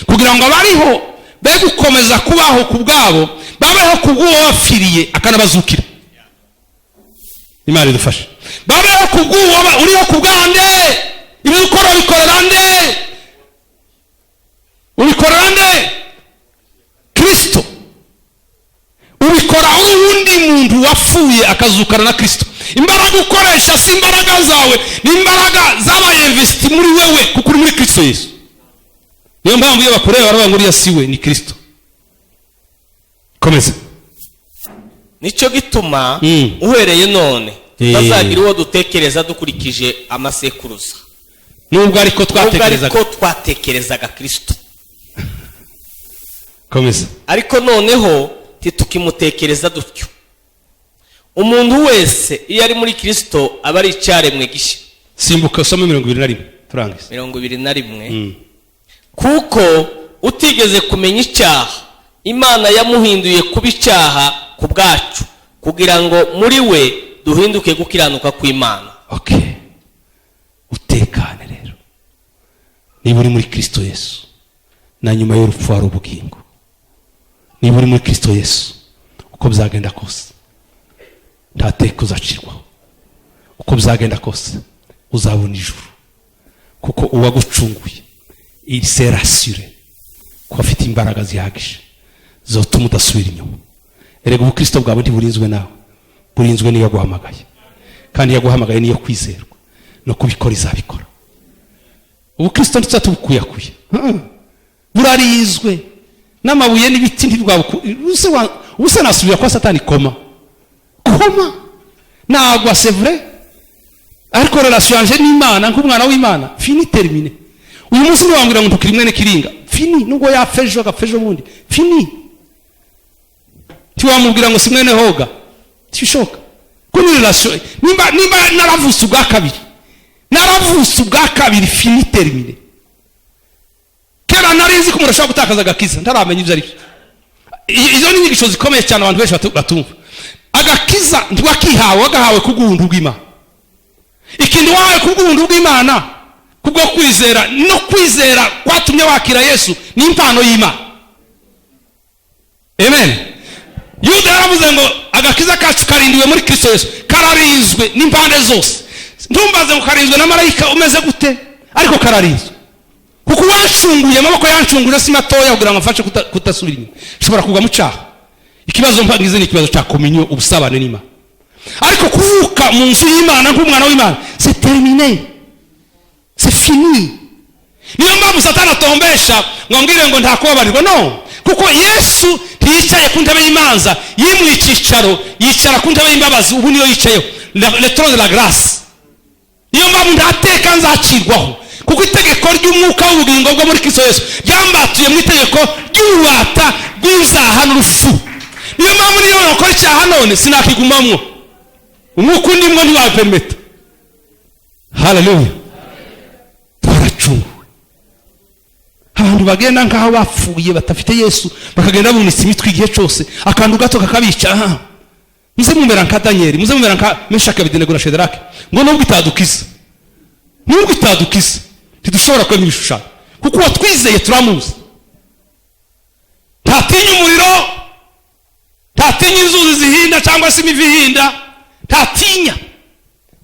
Kugira ngo abariho be gukomeza kubaho kubwabo babeho kubw'uwo wapfiriye akanabazukira. Imana idufashe. Babeho kubw'uwo uriho kubwande. Ibyo ukora ubikorera nde? Kristo. Ubikora uwundi muntu wapfuye akazukana na Kristo. Imbaraga ukoresha si imbaraga zawe, ni imbaraga zabaye investi muri wewe kuko uri muri Kristo Yesu. Niyo mpamvu iyo bakureba baravuga ngo uriya siwe ni Kristo. Komeza. Nico gituma uhereye none tutazagira uwo dutekereza dukurikije amasekuruza. Nubwo ariko twatekerezaga Kristo. komeza. ariko noneho ntitukimutekereza dutyo. Umuntu wese iyo ari muri Kristo aba ari icyaremwe gishya. Simbuka usome 21 turangiza. 21. Kuko utigeze kumenya icyaha, Imana yamuhinduye kuba icyaha ku bwacu, kugira ngo muri we duhinduke gukiranuka kw'Imana. Okay. Utekane rero. Niba uri muri Kristo Yesu, na nyuma y'urupfu hari ubugingo. Niba uri muri Kristo Yesu, uko bizagenda kose nta teka uzacirwaho. Uko bizagenda kose uzabona ijuru, kuko uwagucunguye il s'est rassuré ko afite imbaraga zihagije zotuma udasubira inyuma. Erega ubukristo bwawe ntiburinzwe nawe, burinzwe niyo yaguhamagaye, kandi yaguhamagaye niyo kwizerwa no kubikora izabikora. Ubukristo ntitatubukuyakuye, burarinzwe n'amabuye n'ibiti ntibwawe. Ubuse nasubira kwa Satani koma nagwa, c'est vrai, ariko relation yanje n'Imana nk'umwana w'Imana fini terminé. Uyu munsi ni wambwira ngo ntukiri mwene kiringa, fini. Nubwo yafejo agafejo bundi, fini. Tiwamubwira ngo si mwene hoga, tishoka. Kuni relation nimba naravutse ubwa kabiri, fini terminé. Kera narinzi ko umuntu ashobora gutakaza agakiza ntaramenya ibyo ari byo. Izo ni inyigisho zikomeye cyane abantu benshi batumva. Agakiza ntiwakihawe, wagahawe kubw'ubuntu bw'Imana. Ikindi wahawe kubw'ubuntu bw'Imana, kubwo kwizera, no kwizera kwatumye wakira Yesu ni impano y'Imana. Amen. Yuda yaravuze ngo agakiza kacu karindiwe muri Kristo Yesu, kararinzwe n'impande zose. Ntumbaze ngo karinzwe na marayika umeze gute, ariko kararinzwe. Kuko washunguye, amaboko yancunguje si matoya kugira ngo afashe kutasubira inyuma. Ushobora kugwa mu cyaha. Ikibazo mpangize ni ikibazo cya kominyo, ubusabane n'Imana. Ariko kuvuka mu nzu y'Imana nk'umwana w'Imana, c'est terminé, c'est fini. Niyo mpamvu Satani atombesha ngo ambwire ngo nta kubabarirwa. No, kuko Yesu ntiyicaye ku ntebe y'imanza, yimuye icyicaro, yicara ku ntebe y'imbabazi. Ubu niyo yicayeho, le trône de la grâce. Niyo mpamvu nta teka nzacirwaho, kuko itegeko ry'umwuka w'ubugingo bwo muri Kristo Yesu ryambatuye mu itegeko ry'ububata bw'inzaha n'urupfu. Niyo mpamvu niyo nakora icyaha none sinakigumamwo, umwuka undimwo ntiwapermeta. Haleluya. Twaracunguwe. Abantu bagenda nk'aho bapfuye batafite Yesu, bakagenda bunitse imitwe igihe cyose, akantu gato kakabica. Muze mumera nka Daniel, muze mumera nka Meshaki, Abedenego na Shadraka, ngo nubwo itadukiza ntidushobora kwemera ibishushanyo, kuko watwizeye turamuzi. Ntatinya umuriro, ntatinya inzuzi zihinda cyangwa se imivi ihinda, ntatinya.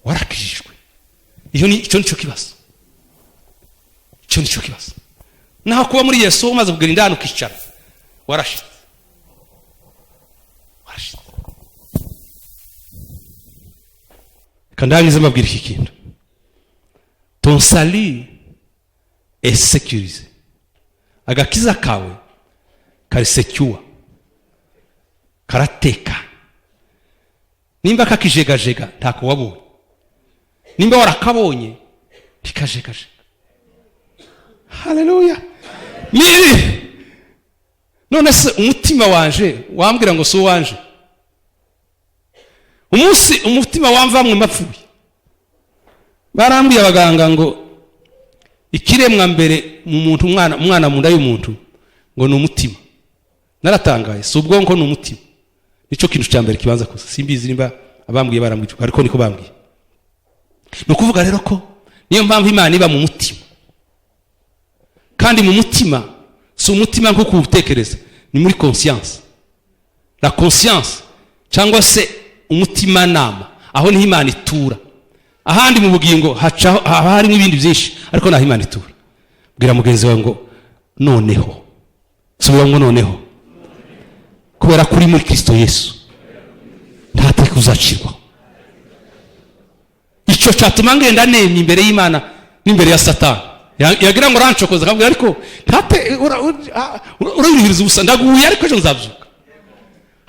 Warakijijwe. Icyo nicyo kibazo. Naho kuba muri Yesu umaze kugera indani ukicara, warashitse. Kandangize mbabwira iki kintu. Ton salut est sécurisé. Agakiza kawe kari secure, karateka. Nimba kakijegajega ntako wabonye, nimba warakabonye ntikajegajega. Haleluya. Miri none se umutima wanje wambwira ngo so wanje, umunsi umutima wamvamwe mapfuye. Barambwiye abaganga ngo ikiremwa mbere mu muntu, umwana mu nda y'umuntu ngo ni umutima. Naratangaye, si ubwonko ni umutima. Nicyo kintu cya mbere kibanza kuza. Simbizi nimba abambwiye barambwiye, ariko niko bambwiye. No kuvuga rero ko niyo mpamvu Imana iba mu mutima. Kandi mu mutima si umutima nko kuwutekereza, ni muri conscience. La conscience cyangwa se umutima nama, aho ni Imana itura. Ahandi mu bugingo haba hari n'ibindi byinshi, ariko naho Imana itura. Bwira mugenzi wawe ngo noneho, subira ngo noneho, kubera kuri muri Kristo Yesu nta teka uzacirwaho. Icyo cyatuma ngenda nemye imbere y'Imana n'imbere ya Satani. Yagira ngo rancokoza, akabwira ariko ntate urayirihiriza ubusa, ndaguye ariko ejo nzabyuka.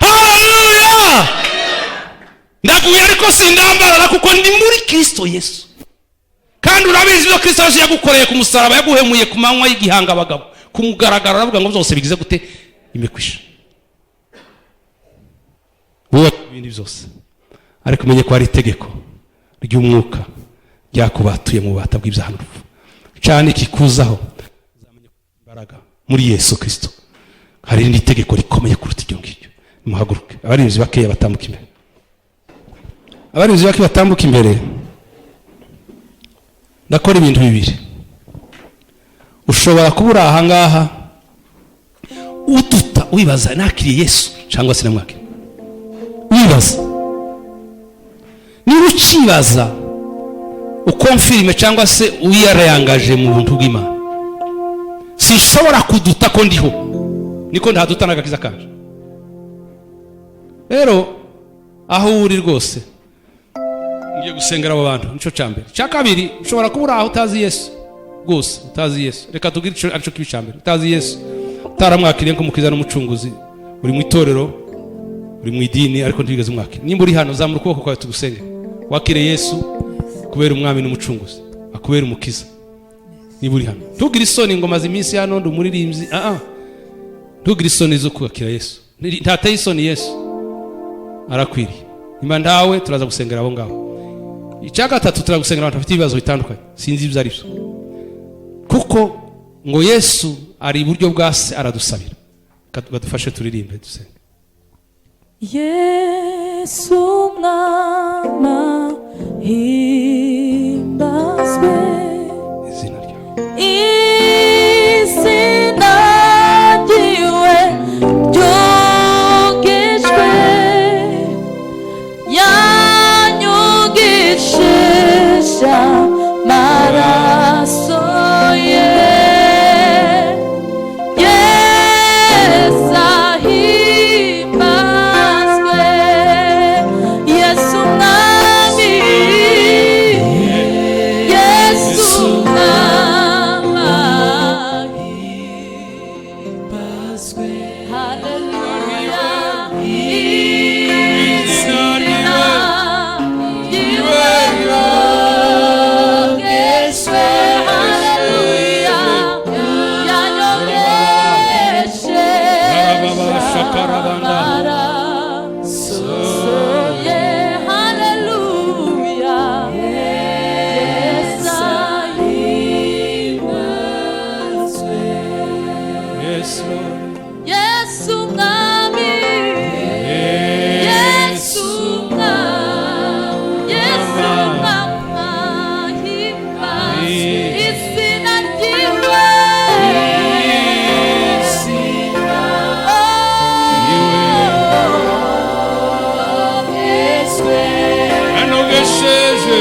Haleluya. Ndaguye ariko sindambarara, kuko ndi muri Kristo Yesu. Kandi urabizi ko Kristo Yesu yagukoreye ku musaraba, yaguhemuye ku manywa y'igihanga abagabo, kumugaragara aravuga ngo byose bigize gute, imekwisha. Wowe ibindi byose ariko umenye ko hari itegeko ry'umwuka ryakubatuye mu bubata bw'ibyaha n'urupfu cyane kikuzaho uzamenye imbaraga muri Yesu Kristo. Hari irindi tegeko rikomeye kuruta iryo ngiryo. Muhaguruke. Abarinzi bakeya batambuka imbere. Abarinzi bake batambuka imbere. Ndakora ibintu bibiri. Ushobora kubura aha ngaha ututa wibaza nakiriye Yesu cyangwa se namwakiriye. Wibaza. Niba ukibaza ukonfirme cyangwa se uyarangaje mu buntu bw'Imana. Sinshobora kuduta ko ndiho. Niko ndaduta n'agakiza kanje. Rero aho uri rwose ngiye gusengera abo bantu nico cyambere. Cya kabiri ushobora kubura aho utazi Yesu. Rwose utazi Yesu. Reka tugire ico kibicambere. Utazi Yesu. Taramwakiriye ko mukwiza n'umucunguzi. Uri mu itorero, uri mu idini ariko ntigeze mwakira. Nimba uri hano zamura ukuboko kwawe tugusenge. Wakire Yesu kubera umwami n'umucunguzi. Akubera umukiza. Niba uri hano. Tugire isoni ngo maze iminsi hano ndo muririmbyi. Tugire isoni zo kwakira Yesu. Ntateye isoni Yesu. Arakwiriye. Nimba ndawe turaza gusengera abo ngabo. Icya gatatu turagusengera abantu bafite ibibazo bitandukanye. Sinzi ibyo ari byo. Kuko ngo Yesu ari iburyo bwa se aradusabira. Badufashe turirimbe dusenge. Yesu mwama himbazwe Izina ryawe. izina ryiwe ryogejwe yanyugishisha maraso ye Yesu ahimbazwe Yesu mwami Yesu mwama himbazwe Hallelujah izina ryiwe ryogejwe Hallelujah yanyogeshe Shakarabanda. Hallelujah Yesu ahimbazwe Yesu. Yesu mwami Yesu mwami Yesu mwama himbazwe izina ryiwe Anogesheje.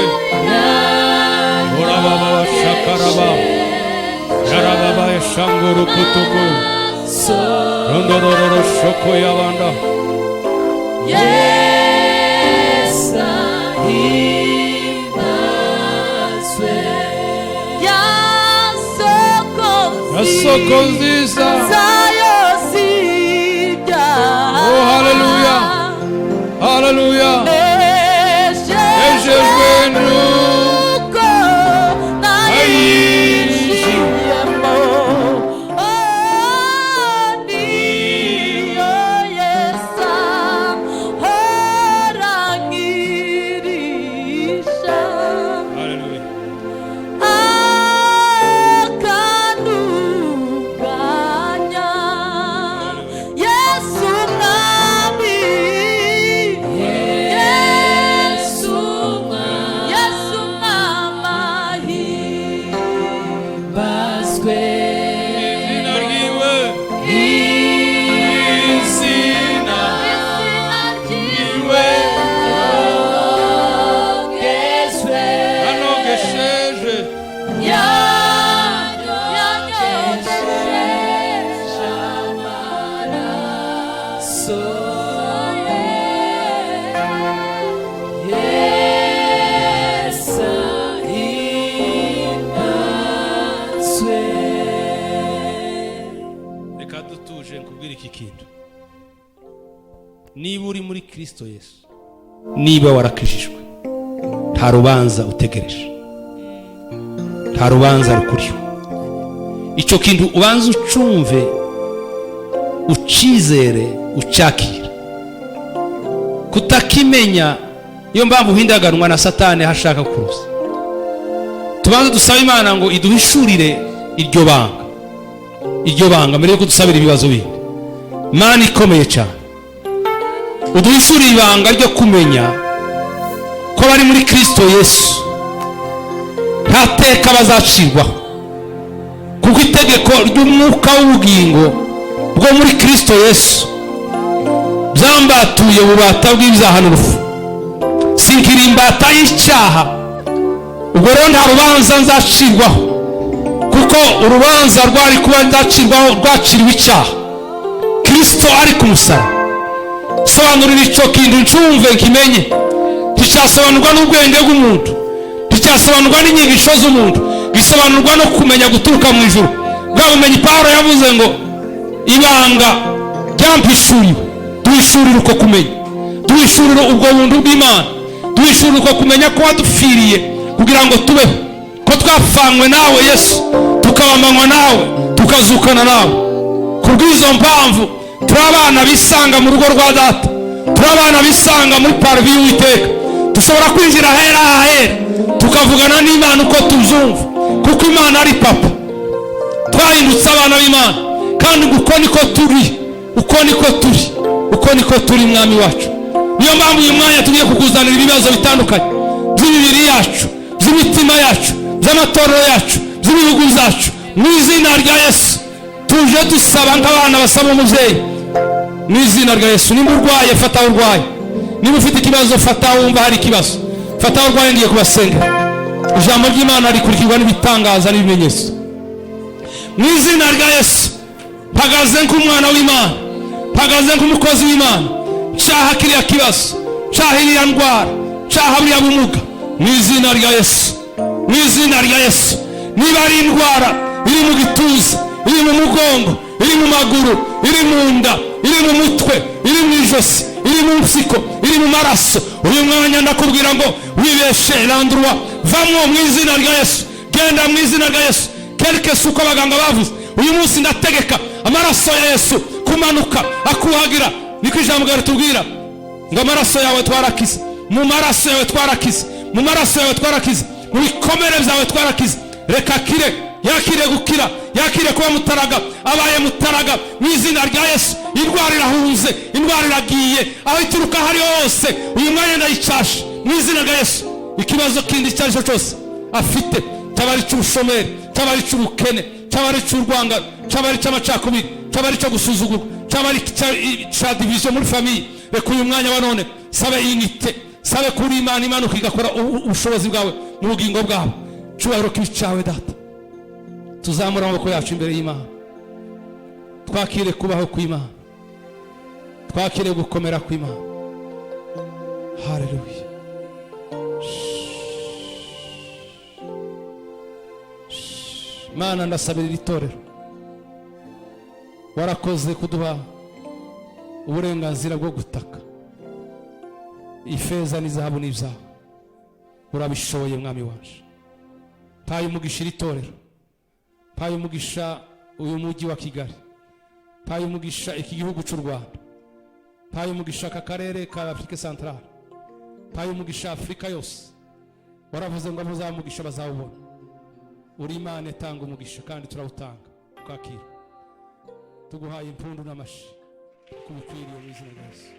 Orababa shakaraba. Yarababa shanguru kutuku. Rondororo shoko yabanda. Yesu ahimbazwe Yasoko nziza. zayo sibya Oh hallelujah. Hallelujah. Ejejwe nuko nayishiyemo niyo Yesu horangirisha Hallelujah. akanuganya Yesu mwami Yesu mwama himbazwe Izina ryiwe. izina ryiwe ryogejwe Anogesheje. yanyogesheje amaraso ye Yesu ahimbazwe Reka dutuje nkubwire iki kintu. Niba uri muri Kristo Yesu, niba warakijijwe, nta rubanza utegereje, nta rubanza rukuriho. Icyo kintu ubanza ucumve ucizere ucakira. Kutakimenya iyo mpamvu uhindaganwa na Satani hashaka kurusa. Tubanze dusaba Imana ngo iduhishurire iryo banga mbere yo kudusabira ibibazo bindi. Imana ikomeye cyane, uduhishurire ibanga ryo kumenya ko bari muri Kristo Yesu nta teka bazacirwaho, kuko itegeko ry'umwuka w'ubugingo bwo muri Kristo Yesu byambatuye ububata bw'ibyaha n'urupfu. Sinkiri imbata y'icyaha, ubwo rero nta rubanza nzacirwaho, kuko urubanza rwari kuba nzacirwaho rwaciriwe icyaha. Kristo ari ku musaraba. Sobanurira icyo kintu ncumve nkimenye. Nticyasobanurwa n'ubwenge bw'umuntu, nticyasobanurwa n'inyigisho z'umuntu, bisobanurwa no kumenya guturuka mu ijuru. Bwa bumenyi Pawulo yavuze ngo ibanga ryampishuriwe. Duhishurire uko kumenya, duhishurire ubwo buntu bw'Imana, duhishurire uko kumenya ko wadupfiriye kugira ngo tubeho, ko twapfanywe nawe Yesu, tukabamanywa nawe, tukazukana nawe. Kubw'izo mpamvu turi abana bisanga mu rugo rwa Data, turi abana bisanga muri parvi y'Uwiteka. Dushobora kwinjira ahera tukavugana n'Imana uko tuzumva, kuko Imana ari Papa. Twahindutse abana b'Imana, kandi uko niko turi Mwami wacu. Niyo mpamvu uyu mwanya tugiye kukuzanira ibibazo bitandukanye by'imibiri yacu, by'imitima yacu, by'amatorero yacu, by'ibihugu byacu. Mu izina rya Yesu tuje dusaba nk'abana basaba umubyeyi. Mu izina rya Yesu, nimba urwaye fata aho urwaye, niba ufite ikibazo fata aho wumva hari ikibazo, fata aho urwaye. Ngiye kubasengera. Ijambo ry'Imana rikurikirwa n'ibitangaza n'ibimenyetso. Mu izina rya Yesu mpagaze nk'umwana w'Imana, mpagaze nk'umukozi w'Imana. Cyaha kiriya kibazo, cyaha iriya ndwara, cyaha buriya bumuga, mu izina rya Yesu, mu izina rya Yesu. Niba ari indwara iri mu gituza, iri mu mugongo, iri mu maguru, iri mu nda, iri mu mutwe, iri mu ijosi, iri mu mpyiko, iri mu maraso, uyu mwanya ndakubwira ngo wibeshe landrwa, vamwo mu izina rya Yesu. Genda mu izina rya Yesu. Quelque suko abaganga bavuze, uyu munsi ndategeka amaraso ya Yesu kumanuka akuhagira. Niko ijambo ritubwira ngo amaraso yawe twarakize, mu maraso yawe twarakize, mu maraso yawe twarakize, mu bikomere byawe twarakize. Reka kire, yakire gukira, yakire kuba mutaraga, abaye mutaraga mu izina rya Yesu. Indwara irahunze, indwara iragiye, aho ituruka hari hose uyu mwanya ndayicashe mu izina rya Yesu. Ikibazo kindi cyaricyo cyose afite, cyabari cy'ubushomeri, cyabari cy'ubukene, cyabari cy'urwangano, cyabari cy'amacakubiri, cyabari cyo gusuzugurwa, cyabari cya division muri famille. Reka uyu mwanya wa none sabe inite, sabe kuri Imana, Imana ukigakora ubushobozi bwawe mu bugingo bwawe. Cyubahiro kibicawe Data, tuzamura amaboko yacu imbere y'Imana. Twakire kubaho kw'Imana, twakire gukomera kw'Imana. Haleluya. Mana ndasabira itorero, warakoze kuduha uburenganzira bwo gutaka. Ifeza n'izahabu n'ibyawe urabishoboye Mwami wacu. Paye umugisha itorero, paye umugisha uyu mujyi wa Kigali, paye umugisha iki gihugu cy'u Rwanda, paye umugisha aka karere ka Afrika Centrale, paye umugisha Afrika yose. Waravuze ngo muzamugisha bazawubona. Uri Imana itanga umugisha kandi turawutanga ukakira. Tuguhaye impundu n'amashi kubukwiriye mu izina rya Yesu.